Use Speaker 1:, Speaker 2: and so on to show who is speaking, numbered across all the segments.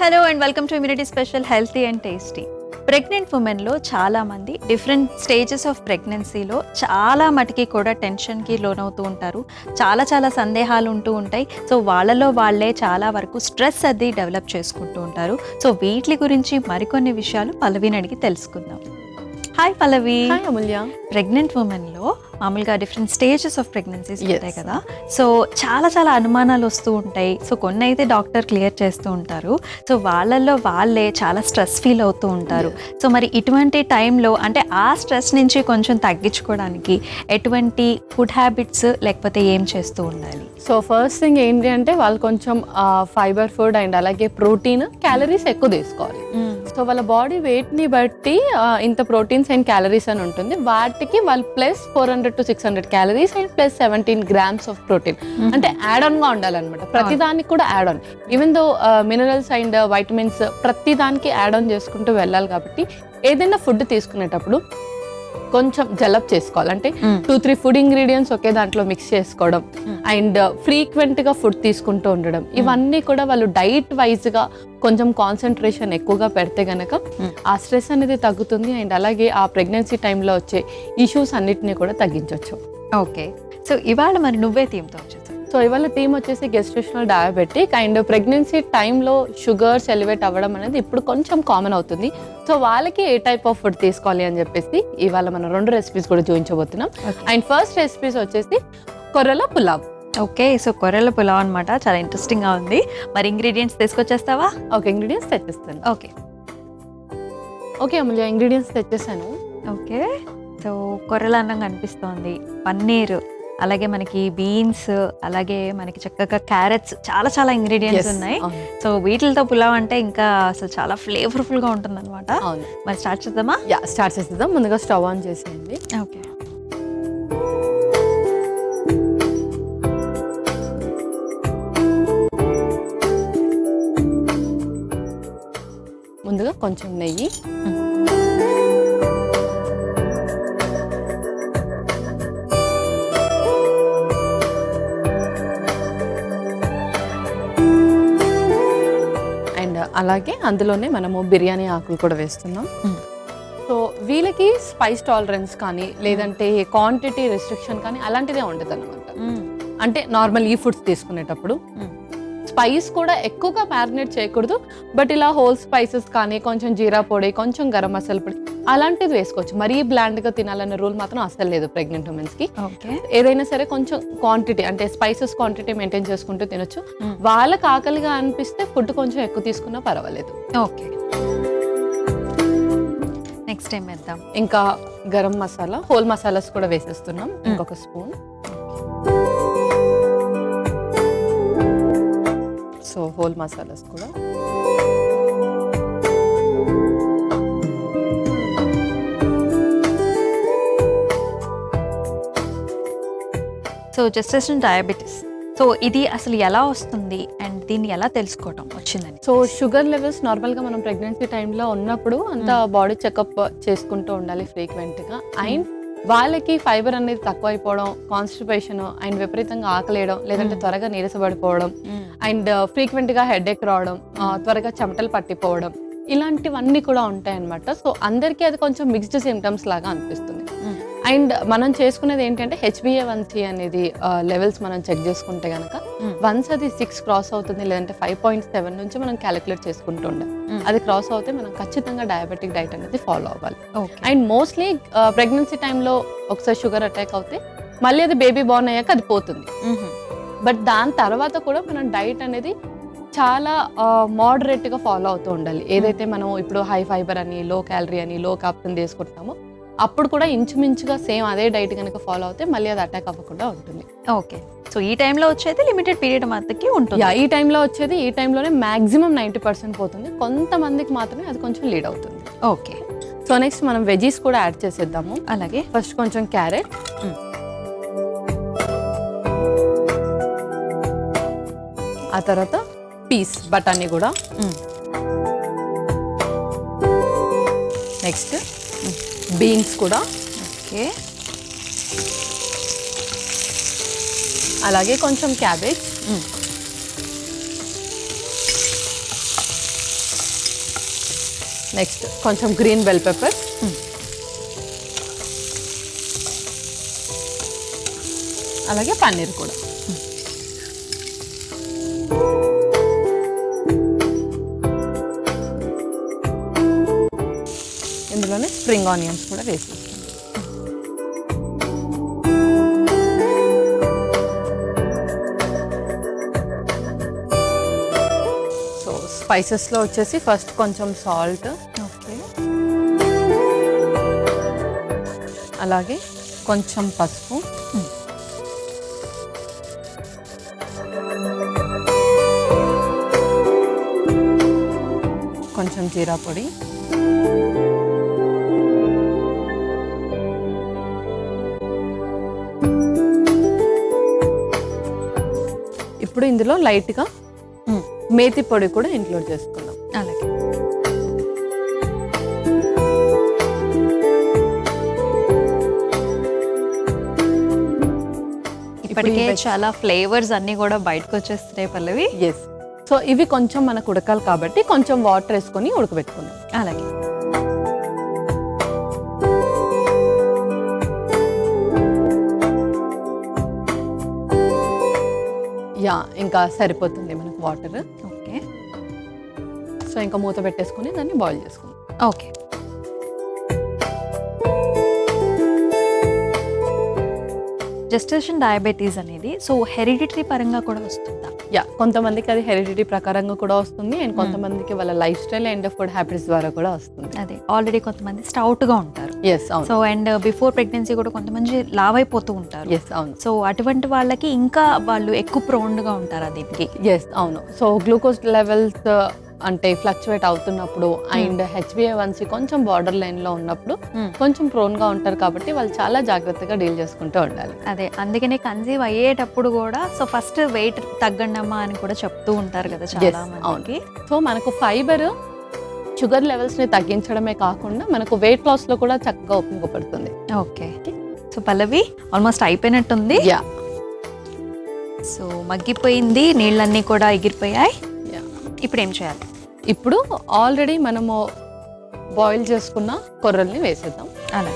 Speaker 1: Hello and welcome to immunity special healthy and tasty. Pregnant ఉమెన్లో చాలామంది different stages of ప్రెగ్నెన్సీలో చాలా మటుకి కూడా టెన్షన్కి లోనవుతూ ఉంటారు. చాలా సందేహాలు ఉంటూ ఉంటాయి. సో వాళ్ళలో వాళ్ళే చాలా వరకు స్ట్రెస్ అది డెవలప్ చేసుకుంటూ ఉంటారు. సో వీటి గురించి మరికొన్ని విషయాలు పల్లవిని అడిగి తెలుసుకుందాం. హాయ్ పల్లవి.
Speaker 2: హాయ్ అమూల్య.
Speaker 1: ప్రెగ్నెంట్ ఉమెన్లో మామూలుగా డిఫరెంట్ స్టేజెస్ ఆఫ్ ప్రెగ్నెన్సీస్ ఉంటాయి కదా. సో చాలా అనుమానాలు వస్తూ ఉంటాయి. సో కొన్ని అయితే డాక్టర్ క్లియర్ చేస్తూ ఉంటారు. సో వాళ్ళల్లో వాళ్ళే చాలా స్ట్రెస్ ఫీల్ అవుతూ ఉంటారు. సో మరి ఇటువంటి టైంలో అంటే ఆ స్ట్రెస్ నుంచి కొంచెం తగ్గించుకోవడానికి ఎటువంటి ఫుడ్ హ్యాబిట్స్ లేకపోతే ఏం చేస్తూ ఉండాలి?
Speaker 2: సో ఫస్ట్ థింగ్ ఏంటి అంటే వాళ్ళు కొంచెం ఫైబర్ ఫుడ్ అండ్ అలాగే ప్రోటీన్, క్యాలరీస్ ఎక్కువ తీసుకోవాలి. సో వాళ్ళ బాడీ వెయిట్ని బట్టి ఇంత ప్రోటీన్స్ అండ్ క్యాలరీస్ అని ఉంటుంది. వాటికి వాళ్ళు plus 400 to 600 calories and plus 17 grams of protein అంటే యాడ్ ఆన్ గా ఉండాలన్నమాట. ప్రతి దానికి కూడా add on, even though minerals and vitamins ప్రతి దానికి యాడ్ ఆన్ చేసుకుంటూ వెళ్ళాలి. కాబట్టి ఏదైనా ఫుడ్ తీసుకునేటప్పుడు కొంచెం జలప్ చేసుకోవాలి. అంటే 2-3 ఫుడ్ ఇంగ్రీడియంట్స్ ఒకే దాంట్లో మిక్స్ చేసుకోవడం అండ్ ఫ్రీక్వెంట్ గా ఫుడ్ తీసుకుంటూ ఉండడం, ఇవన్నీ కూడా వాళ్ళు డైట్ వైజ్ గా కొంచెం కాన్సన్ట్రేషన్ ఎక్కువగా పెడితే గనక ఆ స్ట్రెస్ అనేది తగ్గుతుంది. అండ్ అలాగే ఆ ప్రెగ్నెన్సీ టైంలో వచ్చే ఇష్యూస్ అన్నిటిని కూడా తగ్గించవచ్చు.
Speaker 1: ఓకే, సో ఇవాళ మరి నువ్వే థీమ్తో వచ్చేసి.
Speaker 2: సో ఇవాళ థీమ్ వచ్చేసి గెస్టేషనల్ డయాబెటిక్ అండ్ ప్రెగ్నెన్సీ టైంలో షుగర్స్ ఎలివేట్ అవ్వడం అనేది ఇప్పుడు కొంచెం కామన్ అవుతుంది. సో వాళ్ళకి ఏ టైప్ ఆఫ్ ఫుడ్ తీసుకోవాలి అని చెప్పేసి ఇవాళ మనం 2 రెసిపీస్ కూడా చూపించబోతున్నాం. అండ్ ఫస్ట్ రెసిపీస్ వచ్చేసి కొర్రల పులావ్.
Speaker 1: ఓకే, సో కొర్రల పులావ్ అనమాట. చాలా ఇంట్రెస్టింగ్గా ఉంది. మరి ఇంగ్రీడియంట్స్ తీసుకొచ్చేస్తావా?
Speaker 2: ఓకే, ఇంగ్రీడియంట్స్ తెచ్చేస్తాను. ఓకే అమూల్య, ఇంగ్రీడియంట్స్ తెచ్చేసాను.
Speaker 1: ఓకే, సో కొర్రల అన్నం కనిపిస్తోంది, పన్నీర్, అలాగే మనకి బీన్స్, అలాగే మనకి చక్కగా క్యారెట్స్, చాలా ఇంగ్రీడియంట్స్ ఉన్నాయి. సో వీటితో పులావ్ అంటే ఇంకా అసలు చాలా ఫ్లేవర్ఫుల్గా ఉంటుంది అనమాట. మరి స్టార్ట్ చేద్దామా?
Speaker 2: స్టార్ట్ చేసేద్దాం. ముందుగా స్టవ్ ఆన్ చేసేయండి.
Speaker 1: ఓకే,
Speaker 2: ముందుగా కొంచెం నెయ్యి, అండ్ అలాగే అందులోనే మనము బిర్యానీ ఆకులు కూడా వేస్తున్నాం. సో వీళ్ళకి స్పైస్ టాలరెన్స్ కానీ లేదంటే క్వాంటిటీ రెస్ట్రిక్షన్ కానీ అలాంటిదే ఉండదు అనమాట. అంటే నార్మల్ ఈ ఫుడ్స్ తీసుకునేటప్పుడు స్పైస్ కూడా ఎక్కువగా మ్యారినేట్ చేయకూడదు. బట్ ఇలా హోల్ స్పైసెస్ కానీ కొంచెం జీరా పొడి, కొంచెం గరం మసాలా పొడి అలాంటిది వేసుకోవచ్చు. మరీ బ్లాండ్గా తినాలన్న రూల్ మాత్రం అస్సలు లేదు ప్రెగ్నెంట్ ఉమెన్స్కి. ఏదైనా సరే కొంచెం క్వాంటిటీ అంటే స్పైసెస్ క్వాంటిటీ మెయింటైన్ చేసుకుంటూ తినొచ్చు. వాళ్ళకి ఆకలిగా అనిపిస్తే ఫుడ్ కొంచెం ఎక్కువ తీసుకున్నా పర్వాలేదు.
Speaker 1: ఓకే, నెక్స్ట్ టైం వేద్దాం.
Speaker 2: ఇంకా గరం మసాలా, హోల్ మసాలాస్ కూడా వేసేస్తున్నాం. ఇంకొక స్పూన్. సో హోల్ మసాలాస్ కూడా.
Speaker 1: సో జెస్టేషన్ డయాబెటీస్, సో ఇది అసలు ఎలా వస్తుంది అండ్ దీన్ని ఎలా తెలుసుకోవటం వచ్చిందని?
Speaker 2: సో షుగర్ లెవెల్స్ నార్మల్గా మనం ప్రెగ్నెన్సీ టైంలో ఉన్నప్పుడు అంత బాడీ చెకప్ చేసుకుంటూ ఉండాలి ఫ్రీక్వెంట్గా. అండ్ వాళ్ళకి ఫైబర్ అనేది తక్కువ అయిపోవడం, కాన్స్టిపేషన్ అండ్ విపరీతంగా ఆకలేయడం, లేదంటే త్వరగా నీరసపడిపోవడం అండ్ ఫ్రీక్వెంట్గా హెడేక్ రావడం, త్వరగా చెమటలు పట్టిపోవడం, ఇలాంటివన్నీ కూడా ఉంటాయి అన్నమాట. సో అందరికీ అది కొంచెం మిక్స్డ్ సిమ్టమ్స్ లాగా అనిపిస్తుంది. అండ్ మనం చేసుకునేది ఏంటంటే HbA1c అనేది లెవెల్స్ మనం చెక్ చేసుకుంటే కనుక వన్స్ అది 6 క్రాస్ అవుతుంది, లేదంటే 5.7 నుంచి మనం క్యాలిక్యులేట్ చేసుకుంటూ ఉండాలి. అది క్రాస్ అవుతే మనం ఖచ్చితంగా డయాబెటిక్ డైట్ అనేది ఫాలో అవ్వాలి. అండ్ మోస్ట్లీ ప్రెగ్నెన్సీ టైంలో ఒకసారి షుగర్ అటాక్ అవుతే మళ్ళీ అది బేబీ బోర్న్ అయ్యాక అది పోతుంది. బట్ దాని తర్వాత కూడా మనం డైట్ అనేది చాలా మోడరేట్గా ఫాలో అవుతూ ఉండాలి. ఏదైతే మనం ఇప్పుడు హై ఫైబర్ అని, లో క్యాలరీ అని, లో కార్బ్స్ అని తీసుకుంటామో అప్పుడు కూడా ఇంచుమించుగా సేమ్ అదే డైట్ కనుక ఫాలో అవుతే మళ్ళీ అది అటాక్ అవ్వకుండా ఉంటుంది.
Speaker 1: ఓకే, సో ఈ టైంలో వచ్చేది లిమిటెడ్ పీరియడ్ మాత్రకి ఉంటుంది.
Speaker 2: ఈ టైంలో వచ్చేది ఈ టైంలోనే మ్యాక్సిమం 90% పోతుంది. కొంతమందికి మాత్రమే అది కొంచెం లీడ్ అవుతుంది.
Speaker 1: ఓకే,
Speaker 2: సో నెక్స్ట్ మనం వెజీస్ కూడా యాడ్ చేసేద్దాము.
Speaker 1: అలాగే
Speaker 2: ఫస్ట్ కొంచెం క్యారెట్, ఆ తర్వాత పీస్ బఠానీ కూడా, నెక్స్ట్ బీన్స్ కూడా,
Speaker 1: ఓకే,
Speaker 2: అలాగే కొంచెం క్యాబేజ్, నెక్స్ట్ కొంచెం గ్రీన్ బెల్ పెప్పర్, అలాగే పన్నీర్ కూడా. ఇందులోనే స్ప్రింగ్ ఆనియన్స్ కూడా వేసేస్తాం. సో స్పైసెస్లో వచ్చేసి ఫస్ట్ కొంచెం సాల్ట్,
Speaker 1: ఓకే,
Speaker 2: అలాగే కొంచెం పసుపు, కొంచెం జీరా పొడి, ఇప్పుడు ఇందులో లైట్గా మేతి పొడి కూడా ఇంక్లూడ్ చేసుకుందాం.
Speaker 1: అలాగే ఇప్పటికే చాలా ఫ్లేవర్స్ అన్నీ కూడా బయటకు వచ్చేస్తున్నాయి పల్లవి.
Speaker 2: ఎస్, సో ఇవి కొంచెం మనకు ఉడకాలి కాబట్టి కొంచెం వాటర్ వేసుకొని ఉడకబెట్టుకుందాం.
Speaker 1: అలాగే
Speaker 2: యా, ఇంకా సరిపోతుంది మనకు వాటర్.
Speaker 1: ఓకే,
Speaker 2: సో ఇంకా మూత పెట్టేసుకొని దాన్ని బాయిల్ చేసుకుందాం.
Speaker 1: ఓకే. జెస్టేషన్ డయాబెటీస్ అనేది సో హెరిడిటరీ పరంగా కూడా వస్తుందా?
Speaker 2: యా, కొంతమందికి అది హెరిడిటీ ప్రకారంగా కూడా వస్తుంది, అండ్ కొంతమందికి వాళ్ళ life style and food habits ద్వారా కూడా వస్తుంది.
Speaker 1: అదే ఆల్రెడీ కొంతమంది స్టౌట్గా ఉంటారు.
Speaker 2: ఎస్, అవును.
Speaker 1: సో అండ్ బిఫోర్ ప్రెగ్నెన్సీ కూడా కొంతమంది లావ్ అయిపోతూ ఉంటారు.
Speaker 2: ఎస్, అవును.
Speaker 1: సో అటువంటి వాళ్ళకి ఇంకా వాళ్ళు ఎక్కువ ప్రోన్గా ఉంటారు దీనికి.
Speaker 2: ఎస్, అవును. సో గ్లూకోజ్ లెవెల్స్ అంటే ఫ్లక్చువేట్ అవుతున్నప్పుడు అండ్ HbA1c కొంచెం బార్డర్ లైన్లో ఉన్నప్పుడు కొంచెం ప్రోన్గా ఉంటారు కాబట్టి వాళ్ళు చాలా జాగ్రత్తగా డీల్ చేసుకుంటూ ఉండాలి.
Speaker 1: అదే అందుకనే కన్సీవ్ అయ్యేటప్పుడు కూడా సో ఫస్ట్ వెయిట్ తగ్గండమ్మా అని కూడా చెప్తూ ఉంటారు కదా చాలా మందికి.
Speaker 2: సో మనకు ఫైబర్ షుగర్ లెవెల్స్ని తగ్గించడమే కాకుండా మనకు వెయిట్ లాస్లో కూడా చక్కగా ఉపయోగపడుతుంది.
Speaker 1: ఓకే, సో పల్లవి ఆల్మోస్ట్ అయిపోయినట్టుంది.
Speaker 2: యా,
Speaker 1: సో మగ్గిపోయింది, నీళ్ళన్నీ కూడా ఎగిరిపోయాయి. ఇప్పుడు ఏం చేయాలి?
Speaker 2: ఇప్పుడు ఆల్రెడీ మనము బాయిల్ చేసుకున్న కొర్రల్ని వేసేద్దాం.
Speaker 1: అలా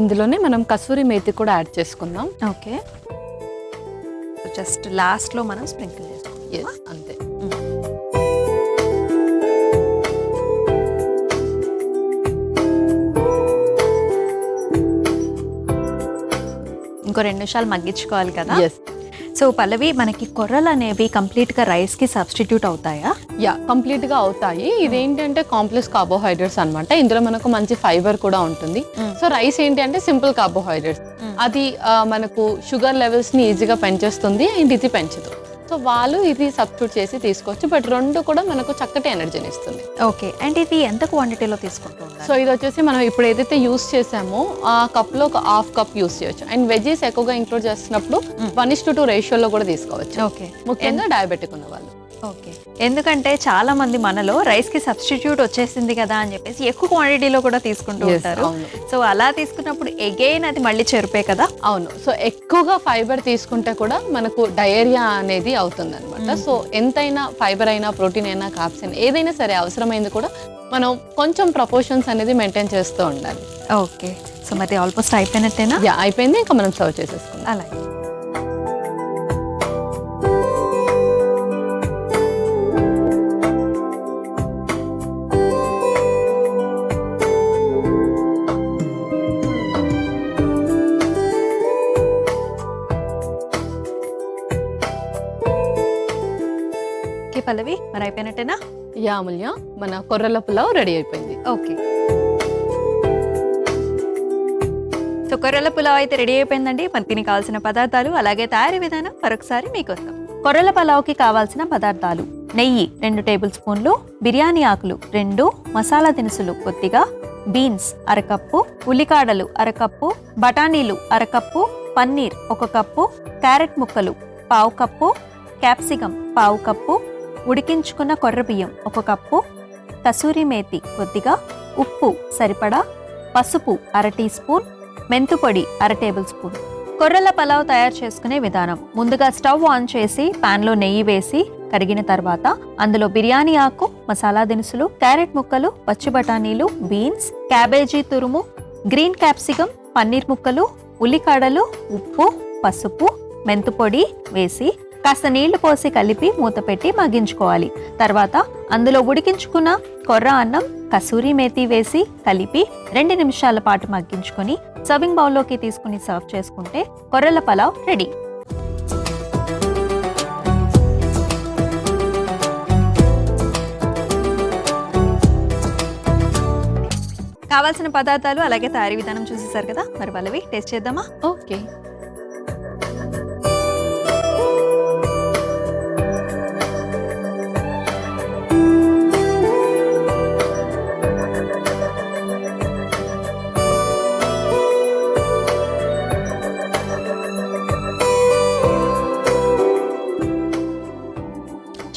Speaker 2: ఇందులోనే మనం కసూరి మేతి కూడా యాడ్ చేసుకుందాం.
Speaker 1: ఓకే, జస్ట్ లాస్ట్లో మనం స్ప్రింకిల్ చేసుకుందాం.
Speaker 2: అంతే.
Speaker 1: ఇంకో 2 నిమిషాలు మగ్గించుకోవాలి కదా.
Speaker 2: ఎస్.
Speaker 1: సో పల్లవి మనకి కొర్రలు అనేవి కంప్లీట్గా రైస్కి సబ్స్టిట్యూట్ అవుతాయా?
Speaker 2: యా, కంప్లీట్గా అవుతాయి. ఇదేంటంటే కాంప్లెక్స్ కార్బోహైడ్రేట్స్ అనమాట. ఇందులో మనకు మంచి ఫైబర్ కూడా ఉంటుంది. సో రైస్ ఏంటి అంటే సింపుల్ కార్బోహైడ్రేట్స్, అది మనకు షుగర్ లెవెల్స్ని ఈజీగా పెంచేస్తుంది అండ్ ఇది పెంచదు. సో వాళ్ళు ఇది సబ్స్టిట్యూట్ చేసి తీసుకోవచ్చు, బట్ రెండు కూడా మనకు చక్కటి ఎనర్జీని ఇస్తుంది.
Speaker 1: ఓకే, అండ్ ఇది ఎంత క్వాంటిటీలో తీసుకుంటూ ఉంటారు?
Speaker 2: సో ఇది వచ్చేసి మనం ఇప్పుడు ఏదైతే యూస్ చేసామో ఆ కప్లో ఒక ½ కప్ యూస్ చేయొచ్చు. అండ్ వెజీస్ ఎక్కువగా ఇంక్లూడ్ చేస్తున్నప్పుడు 1:2 రేషియోలో కూడా తీసుకోవచ్చు.
Speaker 1: ఓకే,
Speaker 2: ముఖ్యంగా డయాబెటిక్ ఉన్న వాళ్ళు.
Speaker 1: ఓకే, ఎందుకంటే చాలా మంది మనలో రైస్కి సబ్స్టిట్యూట్ వచ్చేసింది కదా అని చెప్పేసి ఎక్కువ క్వాంటిటీలో కూడా తీసుకుంటూ ఉంటారు. సో అలా తీసుకున్నప్పుడు ఎగైన్ అది మళ్ళీ చెరుపే కదా.
Speaker 2: అవును. సో ఎక్కువగా ఫైబర్ తీసుకుంటే కూడా మనకు డయేరియా అనేది అవుతుంది అనమాట. సో ఎంతైనా ఫైబర్ అయినా ప్రోటీన్ అయినా కార్బ్స్ అయినా ఏదైనా సరే అవసరమైంది కూడా మనం కొంచెం ప్రపోర్షన్స్ అనేది మెయింటైన్ చేస్తూ ఉండాలి.
Speaker 1: ఓకే, సో మరి ఆల్మోస్ట్ అయిపోయినట్టేనా?
Speaker 2: యా, అయిపోయింది. ఇంకా మనం సర్వ్ చేసేసుకుందాం.
Speaker 1: అలాగే పల్లవి మరి అయిపోయినట్టేనా?
Speaker 2: యా అమూల్య, మన కొర్రల పులావ్ రెడీ అయిపోయింది.
Speaker 1: ఓకే, సో కొర్రల పులావ్ అయితే రెడీ అయిపోయిందండి. మరి దీనికి కావాల్సిన పదార్థాలు అలాగే తయారీ విధానం మరొకసారి మీకోసం. కొర్రల పులావ్కి కావాల్సిన పదార్థాలు: నెయ్యి 2 టేబుల్ స్పూన్లు, బిర్యానీ ఆకులు 2, మసాలా దినుసులు కొద్దిగా, బీన్స్ 1/2 కప్పు, ఉల్లికాడలు 1/2 కప్పు, బఠానీలు 1/2 కప్పు, పన్నీర్ 1 కప్పు, క్యారెట్ ముక్కలు 1/2 కప్పు, క్యాప్సికం 1/2 కప్పు, ఉడికించుకున్న కొర్ర బియ్యం 1 కప్పు, కసూరి మేతి కొద్దిగా, ఉప్పు సరిపడా, పసుపు 1/2 టీ స్పూన్, మెంతు పొడి 1/2 టేబుల్ స్పూన్. కొర్రల పలావ్ తయారు చేసుకునే విధానం: ముందుగా స్టవ్ ఆన్ చేసి ప్యాన్లో నెయ్యి వేసి కరిగిన తర్వాత అందులో బిర్యానీ ఆకు, మసాలా దినుసులు, క్యారెట్ ముక్కలు, పచ్చి బఠానీలు, బీన్స్, క్యాబేజీ తురుము, గ్రీన్ క్యాప్సికమ్, పన్నీర్ ముక్కలు, ఉల్లికాడలు, ఉప్పు, పసుపు, మెంతుపొడి వేసి కాస్త నీళ్లు పోసి కలిపి మూత పెట్టి మగ్గించుకోవాలి. తర్వాత అందులో ఉడికించుకున్న కొర్ర అన్నం, కసూరి మేతి వేసి కలిపి 2 నిమిషాల పాటు మగ్గించుకొని సర్వింగ్ బౌల్లోకి తీసుకుని సర్వ్ చేసుకుంటే కొర్రల పలావ్ రెడీ. కావాల్సిన పదార్థాలు అలాగే తయారీ విధానం చూసేసారు కదా, మరి వాళ్ళవి టేస్ట్ చేద్దామా?
Speaker 2: ఓకే.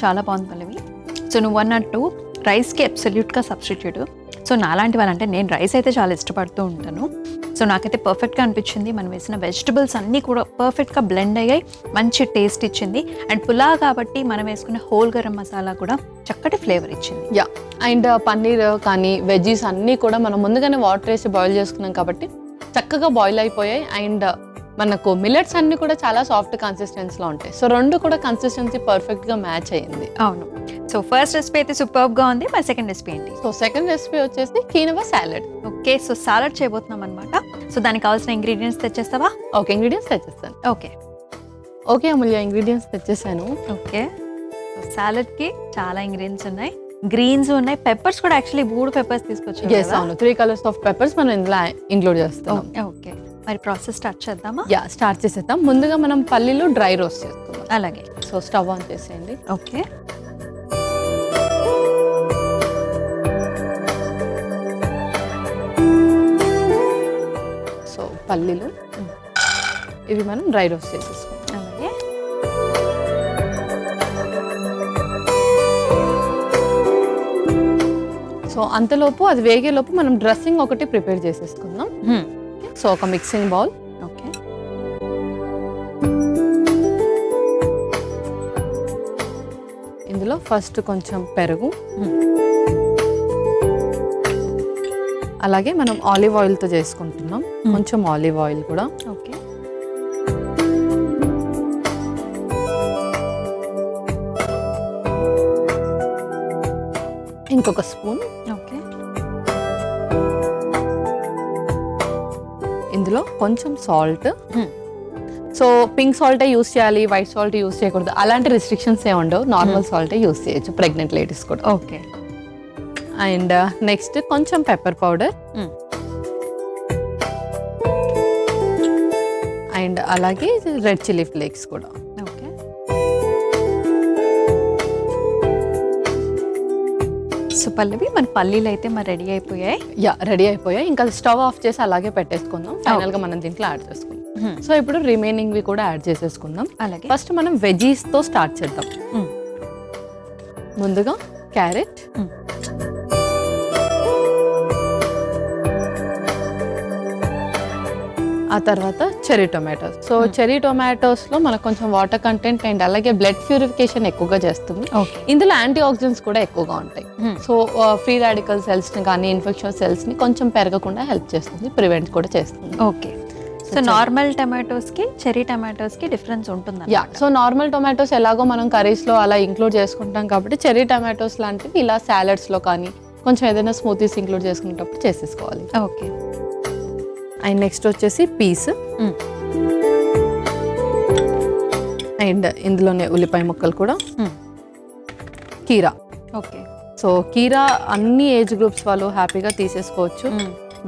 Speaker 1: చాలా బాగుంది పల్లవి. సో నువ్వు అన్నట్టు రైస్కి అబ్సల్యూట్గా సబ్స్టిట్యూట్. సో నాలాంటి వాళ్ళంటే నేను రైస్ అయితే చాలా ఇష్టపడుతూ ఉంటాను. సో నాకైతే పర్ఫెక్ట్గా అనిపించింది. మనం వేసిన వెజిటబుల్స్ అన్నీ కూడా పర్ఫెక్ట్గా బ్లెండ్ అయ్యాయి, మంచి టేస్ట్ ఇచ్చింది. అండ్ పులావ్ కాబట్టి మనం వేసుకున్న హోల్ గరం మసాలా కూడా చక్కటి ఫ్లేవర్ ఇచ్చింది.
Speaker 2: యా, అండ్ పన్నీర్ కానీ వెజ్జీస్ అన్నీ కూడా మనం ముందుగానే వాటర్ వేసి బాయిల్ చేసుకున్నాం కాబట్టి చక్కగా బాయిల్ అయిపోయాయి. అండ్ మనకు మిల్లెట్స్ అన్ని కూడా చాలా సాఫ్ట్ కన్సిస్టెన్సీలో ఉంటాయి. సో రెండు కూడా కన్సిస్టెన్సీ పర్ఫెక్ట్గా మ్యాచ్ అయ్యింది.
Speaker 1: అవును. సో ఫస్ట్ రెసిపీ అయితే సూపర్గా ఉంది. మరి సెకండ్ రెసిపీ ఏంటి?
Speaker 2: సో సెకండ్ రెసిపీ వచ్చేసి quinoa salad.
Speaker 1: Okay, so salad చేయబోతున్నాం అనమాట. సో దానికి కావాల్సిన ఇంగ్రీడియంట్స్ తెచ్చేస్తావా?
Speaker 2: ఓకే, ఇంగ్రీడియంట్స్ తెచ్చేస్తాను.
Speaker 1: ఓకే
Speaker 2: ఓకే అమూల్య, ఇంగ్రీడియంట్స్ తెచ్చేసాను.
Speaker 1: ఓకే, సాలడ్కి చాలా ఇంగ్రీడియంట్స్ ఉన్నాయి. గ్రీన్స్ ఉన్నాయి, పెప్పర్స్ కూడా యాక్చువల్లీ 3 పెప్పర్స్ తీసుకొచ్చాం.
Speaker 2: yes, అవును, 3 కలర్స్ ఆఫ్ పెప్పర్స్ మనం ఇందులో ఇంక్లూడ్ చేస్తాం.
Speaker 1: ఓకే, మరి ప్రాసెస్ స్టార్ట్ చేద్దామా?
Speaker 2: యా, స్టార్ట్ చేసేద్దాం. ముందుగా మనం పల్లీలు డ్రై రోస్ట్ చేసుకుందాం.
Speaker 1: అలాగే.
Speaker 2: సో స్టవ్ ఆన్ చేసేయండి.
Speaker 1: ఓకే,
Speaker 2: సో పల్లీలు ఇవి మనం డ్రై రోస్ట్ చేసేసుకుంటాం.
Speaker 1: అలాగే.
Speaker 2: సో అంతలోపు అది వేగేలోపు మనం డ్రెస్సింగ్ ఒకటి ప్రిపేర్ చేసేసుకుందాం. సో ఒక మిక్సింగ్ బౌల్.
Speaker 1: ఓకే,
Speaker 2: ఇందులో ఫస్ట్ కొంచెం పెరుగు, అలాగే మనం ఆలివ్ ఆయిల్తో చేసుకుంటున్నాం. కొంచెం ఆలివ్ ఆయిల్ కూడా.
Speaker 1: ఓకే,
Speaker 2: ఇంకొక స్పూన్.
Speaker 1: ఓకే,
Speaker 2: ఇందులో కొంచెం సాల్ట్. సో పింక్ సాల్టే యూస్ చేయాలి, వైట్ సాల్ట్ యూస్ చేయకూడదు అలాంటి రిస్ట్రిక్షన్స్ ఏ ఉండవు. నార్మల్ సాల్టే యూస్ చేయొచ్చు ప్రెగ్నెంట్ లేడీస్ కూడా.
Speaker 1: ఓకే,
Speaker 2: అండ్ నెక్స్ట్ కొంచెం పెప్పర్ పౌడర్, అండ్ అలాగే రెడ్ చిల్లీ ఫ్లేక్స్ కూడా.
Speaker 1: ఓకే, సో పల్లవి మన పల్లీలు అయితే మరి రెడీ అయిపోయాయి.
Speaker 2: యా, రెడీ అయిపోయాయి. ఇంకా స్టవ్ ఆఫ్ చేసి అలాగే పెట్టేసుకుందాం. ఫైనల్ గా మనం దీంట్లో యాడ్ చేసుకుందాం. సో ఇప్పుడు రిమైనింగ్ వి కూడా యాడ్ చేసేసుకుందాం.
Speaker 1: అలాగే.
Speaker 2: ఫస్ట్ మనం వెజీస్ తో స్టార్ట్ చేద్దాం. ముందుగా క్యారెట్, ఆ తర్వాత cherry tomatoes. So cherry tomatoes లో మనకు కొంచెం వాటర్ కంటెంట్ అండ్ అలాగే బ్లడ్ ప్యూరిఫికేషన్ ఎక్కువగా చేస్తుంది. ఇందులో యాంటీ ఆక్సిడెంట్స్ కూడా ఎక్కువగా ఉంటాయి. సో ఫ్రీ రాడికల్ సెల్స్ ని కానీ ఇన్ఫెక్షన్ సెల్స్ ని కొంచెం పెరగకుండా హెల్ప్ చేస్తుంది, ప్రివెంట్ కూడా చేస్తుంది.
Speaker 1: ఓకే, సో నార్మల్ టమాటోస్ కి చెర్రీ టమాటోస్ కి డిఫరెన్స్ ఉంటుంది.
Speaker 2: యా, సో నార్మల్ టొమాటోస్ ఎలాగో మనం కర్రీస్ లో అలా ఇంక్లూడ్ చేసుకుంటాం కాబట్టి చెర్రీ టమాటోస్ లాంటివి ఇలా సాలడ్స్ లో కానీ కొంచెం ఏదైనా స్మూతీస్ ఇంక్లూడ్ చేసుకునేటప్పుడు చేసేసుకోవాలి.
Speaker 1: ఓకే,
Speaker 2: అండ్ నెక్స్ట్ వచ్చేసి పీస్, అండ్ ఇందులోనే ఉల్లిపాయ ముక్కలు కూడా, కీరా.
Speaker 1: ఓకే,
Speaker 2: సో కీరా అన్ని ఏజ్ గ్రూప్స్ వాళ్ళు హ్యాపీగా తీసేసుకోవచ్చు.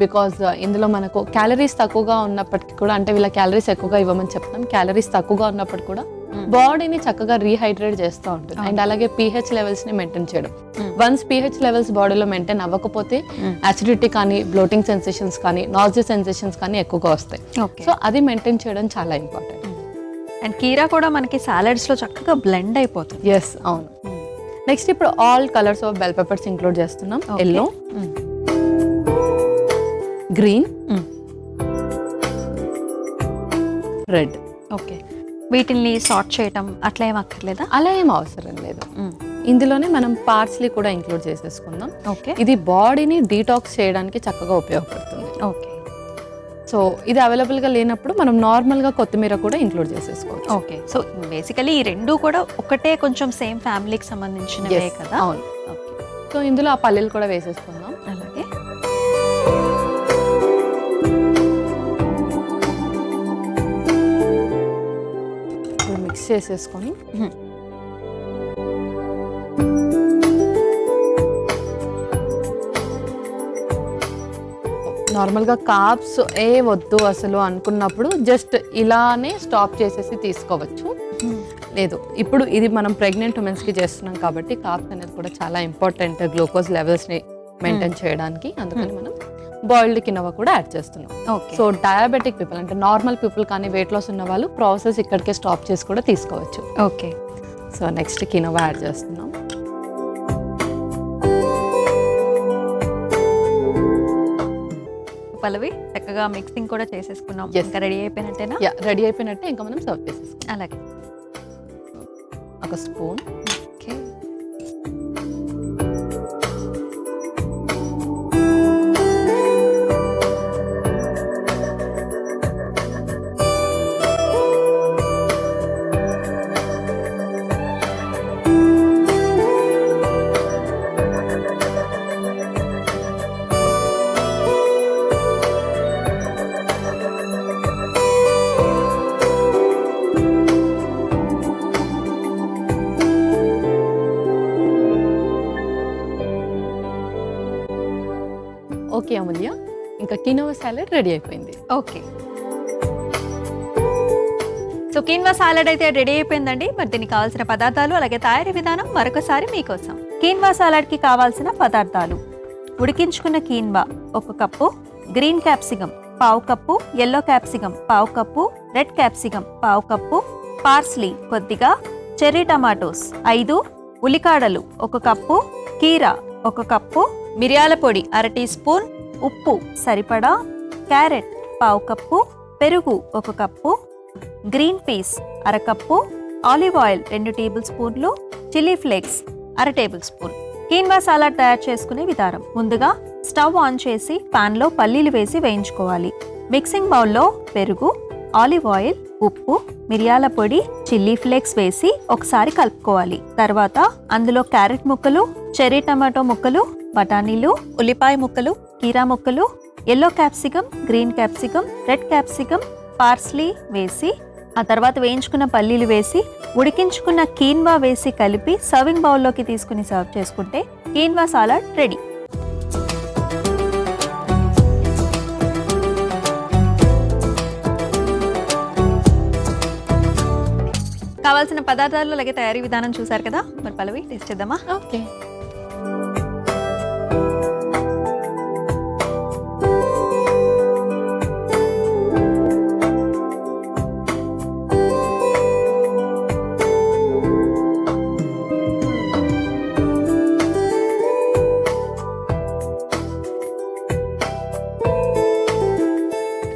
Speaker 2: బికాజ్ ఇందులో మనకు క్యాలరీస్ తక్కువగా ఉన్నప్పటికీ కూడా, అంటే వీళ్ళ క్యాలరీస్ ఎక్కువగా ఇవ్వమని చెప్తాం, క్యాలరీస్ తక్కువగా ఉన్నప్పటికీ కూడా బాడీని చక్కగా రీహైడ్రేట్ చేస్తూ ఉంటుంది. అండ్ అలాగే పీహెచ్ లెవెల్స్ ని మెయింటైన్ చేయడం. వన్స్ పీహెచ్ లెవెల్స్ బాడీలో మెయింటైన్ అవ్వకపోతే అసిడిటీ కానీ, బ్లోటింగ్ సెన్సేషన్స్ కానీ, నాజియా సెన్సేషన్స్ కానీ ఎక్కువగా వస్తాయి. సో అది మెయింటైన్ చేయడం చాలా ఇంపార్టెంట్.
Speaker 1: అండ్ కీరా కూడా మనకి సాలడ్స్ లో చక్కగా బ్లెండ్ అయిపోతుంది.
Speaker 2: ఎస్, అవును. నెక్స్ట్ ఇప్పుడు all colours of bell peppers include చేస్తున్నాం.
Speaker 1: Okay.
Speaker 2: Yellow, green, red.
Speaker 1: Okay, వీటిని సార్ట్ చేయటం అట్లా ఏం అక్కర్లేదా?
Speaker 2: అలా ఏం అవసరం లేదు. ఇందులోనే మనం పార్స్లీ కూడా ఇంక్లూడ్ చేసేసుకుందాం.
Speaker 1: ఓకే
Speaker 2: ఇది బాడీని డీటాక్స్ చేయడానికి చక్కగా ఉపయోగపడుతుంది.
Speaker 1: ఓకే
Speaker 2: సో ఇది అవైలబుల్గా లేనప్పుడు మనం నార్మల్గా కొత్తిమీర కూడా ఇంక్లూడ్ చేసేసుకోవచ్చు.
Speaker 1: ఓకే. సో బేసికలీ ఈ రెండు కూడా ఒకటే కొంచెం సేమ్ ఫ్యామిలీకి సంబంధించినవే
Speaker 2: Yes,
Speaker 1: కదా?
Speaker 2: అవును.
Speaker 1: ఓకే,
Speaker 2: సో ఇందులో ఆ పల్లీలు కూడా వేసేసుకుందాం.
Speaker 1: అలాగే.
Speaker 2: మిక్స్ చేసేసుకొని నార్మల్గా కార్బ్స్ ఏ వద్దు అసలు అనుకున్నప్పుడు జస్ట్ ఇలానే స్టాప్ చేసేసి తీసుకోవచ్చు. లేదు, ఇప్పుడు ఇది మనం ప్రెగ్నెంట్ ఉమెన్స్కి చేస్తున్నాం కాబట్టి కార్బ్స్ అనేది కూడా చాలా ఇంపార్టెంట్ గ్లూకోజ్ లెవెల్స్ని మెయింటైన్ చేయడానికి. అందుకని మనం బాయిల్డ్ కినోవా కూడా యాడ్ చేస్తున్నాం.
Speaker 1: ఓకే,
Speaker 2: సో డయాబెటిక్ పీపుల్ అంటే నార్మల్ పీపుల్ కానీ వెయిట్ లాస్ ఉన్న వాళ్ళు ప్రాసెస్ ఇక్కడికే స్టాప్ చేసి కూడా తీసుకోవచ్చు.
Speaker 1: Okay.
Speaker 2: So next quinoa add చేస్తున్నాం.
Speaker 1: పల్లవి చక్కగా మిక్సింగ్ కూడా చేసేసుకున్నాం.
Speaker 2: Yes.
Speaker 1: ఇంకా రెడీ అయిపోయినట్టేనా?
Speaker 2: యా, రెడీ అయిపోయినట్టే. ఇంకా మనం సర్వ్ చేసేసుకుందాం.
Speaker 1: అలాగే.
Speaker 2: ఒక స్పూన్,
Speaker 1: ఓకే,
Speaker 2: ఓకే అమూల్య, ఇంకా కినోవా సాలెడ్ రెడీ అయిపోయింది.
Speaker 1: ఓకే. సో కీన్వా సాలడ్ అయితే రెడీ అయిపోయిందండి. మరి దీనికి కావాల్సిన పదార్థాలు అలాగే తయారీ విధానం మరొకసారి మీకోసం. కీన్వా సాలడ్కి కావాల్సిన పదార్థాలు: ఉడికించుకున్న quinoa 1 cup, green capsicum 1/2 cup, yellow capsicum 1/2 cup, red capsicum 1/2 cup, parsley కొద్దిగా, చెర్రీ టమాటోస్ 5, ఉల్లికాడలు 1 కప్పు, కీరా 1 కప్పు, మిరియాల పొడి 1/2 టీ స్పూన్, ఉప్పు సరిపడా, క్యారెట్ 1/2 కప్పు, పెరుగు 1 cup, green peas 1/2 cup, olive oil 2 table స్పూన్లు, chilli flakes 1/2 table spoon. Quinoa salad తయారు చేసుకునే విధానం: ముందుగా స్టవ్ ఆన్ చేసి పాన్లో పల్లీలు వేసి వేయించుకోవాలి. మిక్సింగ్ బౌల్లో పెరుగు, ఆలివ్ ఆయిల్, ఉప్పు, మిరియాల పొడి, చిల్లీ ఫ్లేక్స్ వేసి ఒకసారి కలుపుకోవాలి. తర్వాత అందులో క్యారెట్ ముక్కలు, చెర్రీ టమాటో ముక్కలు, బఠానీలు, ఉల్లిపాయ ముక్కలు, కీరా ముక్కలు, yellow capsicum, green capsicum, red capsicum, parsley వేసి ఆ తర్వాత వేయించుకున్న పల్లీలు వేసి ఉడికించుకున్న కీన్వా వేసి కలిపి సర్వింగ్ బౌల్లోకి తీసుకుని సర్వ్ చేసుకుంటే కీన్వా సాలడ్ రెడీ. కావాల్సిన పదార్థాలు అలాగే తయారీ విధానం చూసారు కదా. మరి పల్లవి టేస్ట్ చేద్దామా?
Speaker 2: ఓకే.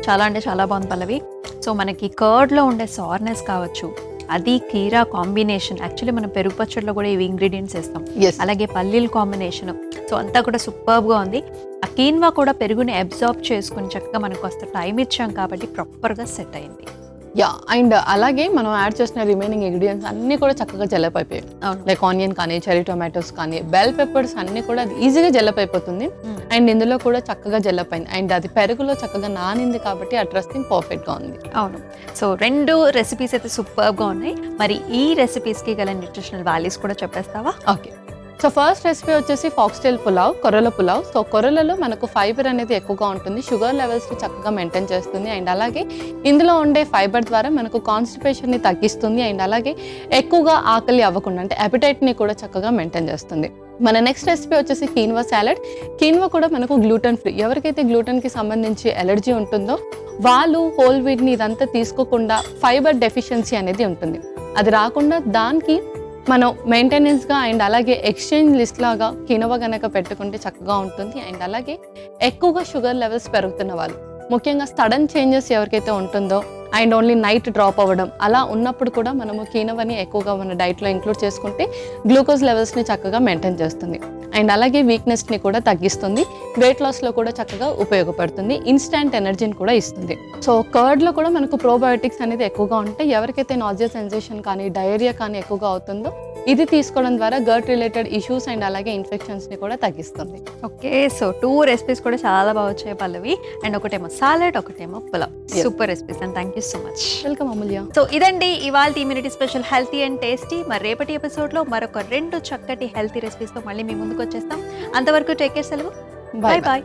Speaker 1: చాలా అంటే చాలా బాగుంది పల్లవి. సో మనకి కర్డ్లో ఉండే సార్నెస్ కావచ్చు, అది కీరా కాంబినేషన్. యాక్చువల్లీ మనం పెరుగు పచ్చడిలో కూడా ఇవి ఇంగ్రీడియంట్స్ వేస్తాం. అలాగే పల్లీల కాంబినేషన్. సో అంతా కూడా సూపర్గా ఉంది. ఆ కీన్వా కూడా పెరుగుని అబ్జార్బ్ చేసుకుని చక్కగా మనకు వస్తే టైం ఇచ్చాం కాబట్టి ప్రాపర్గా సెట్ అయింది.
Speaker 2: యా, అండ్ అలాగే మనం యాడ్ చేసిన రిమైనింగ్ ఇంగ్రీడియంట్స్ అన్నీ కూడా చక్కగా జెలప్ అయిపోయాయి. లైక్ ఆనియన్ కానీ, చెర్రీ టొమాటోస్ కానీ, బెల్ పెప్పర్స్ అన్నీ కూడా ఈజీగా జెలప్ అయిపోతుంది. అండ్ ఇందులో కూడా చక్కగా జెలప్ అయింది. అండ్ అది పెరుగులో చక్కగా నానింది కాబట్టి ఆ డ్రెస్సింగ్ పర్ఫెక్ట్గా ఉంది.
Speaker 1: అవును. సో 2 రెసిపీస్ అయితే సూపర్గా ఉన్నాయి. మరి ఈ రెసిపీస్కి గల న్యూట్రిషనల్ వాల్యూస్ కూడా చెప్పేస్తావా?
Speaker 2: ఓకే. సో ఫస్ట్ రెసిపీ వచ్చేసి ఫాక్స్టైల్ పులావ్, కొర్రల పులావ్. సో కొర్రలలో మనకు ఫైబర్ అనేది ఎక్కువగా ఉంటుంది, షుగర్ లెవెల్స్ని చక్కగా మెయింటైన్ చేస్తుంది. అండ్ అలాగే ఇందులో ఉండే ఫైబర్ ద్వారా మనకు కాన్స్టిపేషన్ని తగ్గిస్తుంది. అండ్ అలాగే ఎక్కువగా ఆకలి అవ్వకుండా అంటే అపిటైట్ని కూడా చక్కగా మెయింటైన్ చేస్తుంది. మన నెక్స్ట్ రెసిపీ వచ్చేసి కీన్వా సాలడ్. కీన్వా కూడా మనకు గ్లూటెన్ ఫ్రీ. ఎవరికైతే గ్లూటెన్కి సంబంధించి ఎలర్జీ ఉంటుందో వాళ్ళు హోల్ వీట్ని ఇదంతా తీసుకోకుండా ఫైబర్ డెఫిషియన్సీ అనేది ఉంటుంది. అది రాకుండా దానికి మనం మెయింటెనెన్స్గా అండ్ అలాగే ఎక్స్చేంజ్ లిస్ట్ లాగా కినోవా కనుక పెట్టుకుంటే చక్కగా ఉంటుంది. అండ్ అలాగే ఎక్కువగా షుగర్ లెవెల్స్ పెరుగుతున్న వాళ్ళు, ముఖ్యంగా సడన్ చేంజెస్ ఎవరికైతే ఉంటుందో అండ్ ఓన్లీ నైట్ డ్రాప్ అవ్వడం అలా ఉన్నప్పుడు కూడా మనము కీనోవాని ఎక్కువగా మన డైట్లో ఇంక్లూడ్ చేసుకుంటే గ్లూకోజ్ లెవెల్స్ని చక్కగా మెయింటైన్ చేస్తుంది. అండ్ అలాగే వీక్నెస్ని కూడా తగ్గిస్తుంది, వెయిట్ లాస్లో కూడా చక్కగా ఉపయోగపడుతుంది, ఇన్స్టాంట్ ఎనర్జీని కూడా ఇస్తుంది. సో కర్డ్లో కూడా మనకు ప్రోబయోటిక్స్ అనేది ఎక్కువగా ఉంటాయి. ఎవరికైతే నాజియా సెన్సేషన్ కానీ డయేరియా కానీ ఎక్కువగా అవుతుందో ఇది తీసుకోవడం ద్వారా గట్ రిలేటెడ్ ఇష్యూస్ అండ్ అలాగే ఇన్ఫెక్షన్స్ని కూడా తగ్గిస్తుంది.
Speaker 1: ఓకే, సో 2 రెసిపీస్ కూడా చాలా బాగా వచ్చాయి పల్లవి. అండ్ ఒకటేమో సాలెడ్, ఒకటేమో pulao.
Speaker 2: Yes.
Speaker 1: Super recipes and thank you so much.
Speaker 2: Welcome Amulya.
Speaker 1: So ఇదండి ఇవాళ immunity special healthy and tasty. మరి రేపటి ఎపిసోడ్లో మరొక 2 చక్కటి హెల్తీ రెసిపీస్తో మళ్ళీ మీ ముందుకు వచ్చేస్తాం. అంతవరకు టేక్ కేర్, సెలవు, బాయ్ బాయ్.